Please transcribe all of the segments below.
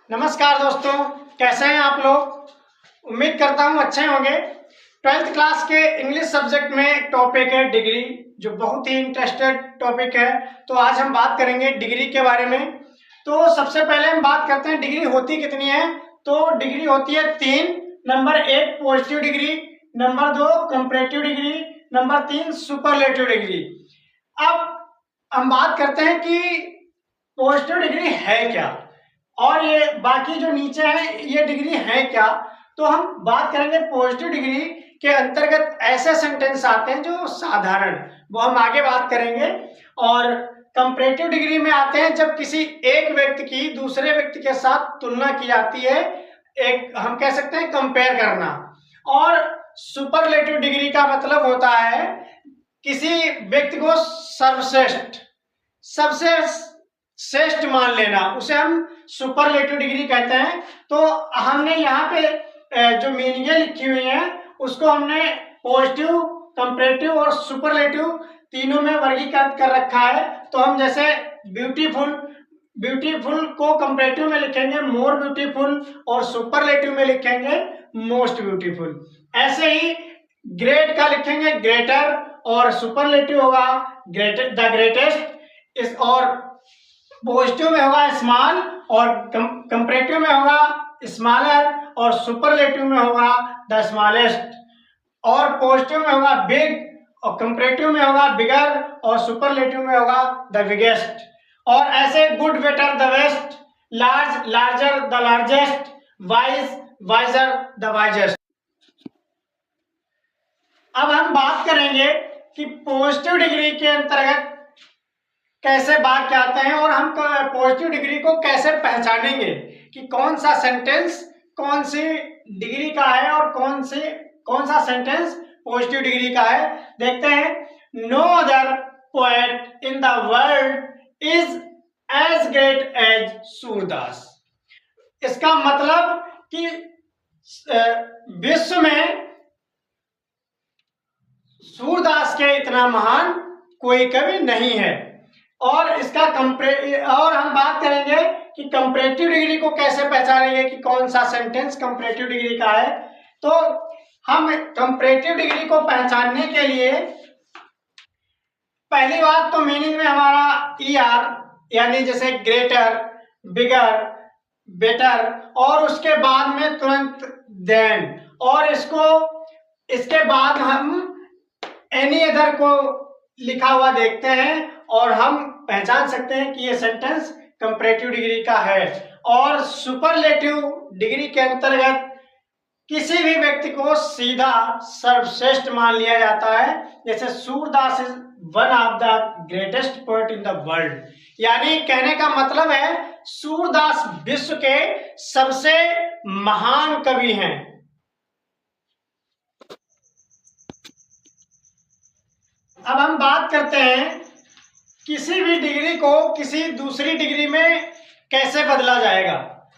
नमस्कार दोस्तों, कैसे हैं आप लोग। उम्मीद करता हूं अच्छे होंगे। 12th क्लास के इंग्लिश सब्जेक्ट में एक टॉपिक है डिग्री, जो बहुत ही इंटरेस्टेड टॉपिक है। तो आज हम बात करेंगे डिग्री के बारे में। तो सबसे पहले हम बात करते हैं डिग्री होती कितनी है। तो डिग्री होती है 3। Number 1 positive degree, number 2 comparative degree, number 3 superlative degree. अब हम बात करते हैं कि पॉजिटिव डिग्री है क्या और ये बाकी जो नीचे है ये डिग्री है क्या। तो हम बात करेंगे पॉजिटिव डिग्री के अंतर्गत ऐसे सेंटेंस आते हैं जो साधारण, वो हम आगे बात करेंगे। और कंपैरेटिव डिग्री में आते हैं जब किसी एक व्यक्ति की दूसरे व्यक्ति के साथ तुलना की जाती है, एक हम कह सकते हैं कंपेयर करना। और सुपरलेटिव डिग्री का मतलब होता है किसी व्यक्ति को सर्वश्रेष्ठ, सबसे श्रेष्ठ मान लेना, उसे हम सुपरलेटिव डिग्री कहते हैं। तो हमने यहाँ पे जो मीनिंगें लिखी हुई हैं उसको हमने पॉजिटिव, कंपैरेटिव और सुपरलेटिव तीनों में वर्गीकृत कर रखा है। तो हम जैसे ब्यूटीफुल को कंपैरेटिव में लिखेंगे मोर ब्यूटीफुल और सुपरलेटिव में लिखेंगे मोस्ट ब्यूटीफुल। ऐसे ही ग्रेट का लिखेंगे ग्रेटर और सुपरलेटिव होगा द ग्रेटेस्ट। इस और पॉजिटिव में होगा स्मॉल और कंपैरेटिव में होगा स्मॉलर और सुपरलेटिव में होगा द स्मॉलेस्ट। और पॉजिटिव में होगा बिग और कंपैरेटिव में होगा बिगर और सुपरलेटिव में होगा द बिगेस्ट। और ऐसे good, better, the best, large, larger, the largest, wise, wiser, the wisest. अब हम बात करेंगे कि पॉजिटिव डिग्री के अंतर्गत कैसे वाक्य आते हैं और हम पॉजिटिव डिग्री को कैसे पहचानेंगे कि कौन सा सेंटेंस कौन सी डिग्री का है और कौन सा सेंटेंस पॉजिटिव डिग्री का है। देखते हैं। No other poet in the world is as great as Surdas. इसका मतलब कि विश्व में सूरदास के इतना महान कोई कवि नहीं है। और इसका और हम बात करेंगे कि कंपैरेटिव डिग्री को कैसे पहचानेंगे कि कौन सा सेंटेंस कंपैरेटिव डिग्री का है। तो हम कंपैरेटिव डिग्री को पहचानने के लिए पहली बात तो मीनिंग में हमारा ER यानी जैसे ग्रेटर, बिगर, बेटर और उसके बाद में तुरंत देन, और इसके बाद हम एनी अदर को लिखा हुआ देखते हैं और हम पहचान सकते हैं कि ये सेंटेंस कंपैरेटिव डिग्री का है। और सुपरलेटिव डिग्री के अंतर्गत किसी भी व्यक्ति को सीधा सर्वश्रेष्ठ मान लिया जाता है। जैसे Surdas is one of the greatest poet in the world, यानी कहने का मतलब है सूरदास विश्व के सबसे महान कवि हैं। अब हम बात करते हैं किसी भी डिग्री को किसी दूसरी डिग्री में कैसे बदला जाएगा।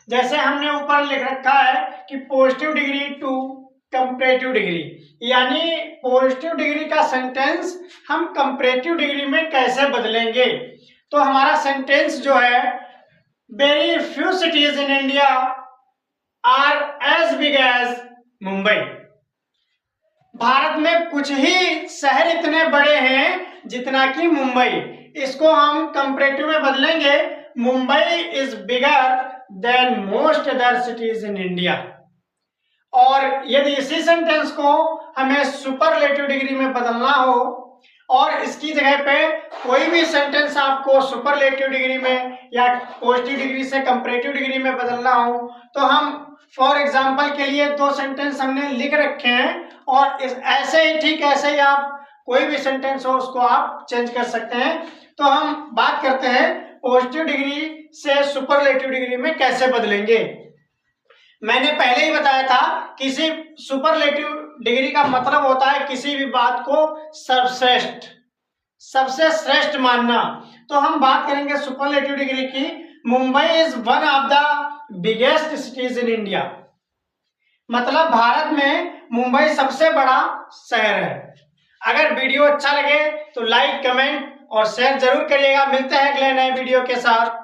जैसे हमने ऊपर लिख रखा है कि positive degree to comparative degree, यानी पॉजिटिव डिग्री का सेंटेंस हम कंपैरेटिव डिग्री में कैसे बदलेंगे। तो हमारा सेंटेंस जो है, very few cities in India are as big as Mumbai. Bharat में कुछ ही शहर इतने बड़े हैं जितना कि मुंबई। इसको हम कंपैरेटिव में बदलेंगे, Mumbai is bigger than most other cities in India. और यदि इसी सेंटेंस को हमें सुपरलेटिव डिग्री में बदलना हो और इसकी जगह पे कोई भी सेंटेंस आपको सुपरलेटिव डिग्री में या पॉजिटिव डिग्री से कंपैरेटिव डिग्री में बदलना हो, तो हम फॉर एग्जाम्पल के लिए 2 सेंटेंस हमने लिख रखे हैं और ऐसे ही आप कोई भी सेंटेंस हो उसको आप चेंज कर सकते हैं। तो हम बात करते हैं पॉजिटिव डिग्री से सुपरलेटिव डिग्री में कैसे बदलेंगे। मैंने पहले ही बताया था किसी सुपरलेटिव डिग्री का मतलब होता है किसी भी बात को सर्वश्रेष्ठ, सबसे श्रेष्ठ मानना। तो हम बात करेंगे सुपरलेटिव डिग्री की। Mumbai is one of the biggest cities in India, मतलब भारत में मुंबई सबसे बड़ा शहर है। अगर वीडियो अच्छा लगे तो लाइक, कमेंट और शेयर जरूर करिएगा। मिलते हैं अगले नए वीडियो के साथ।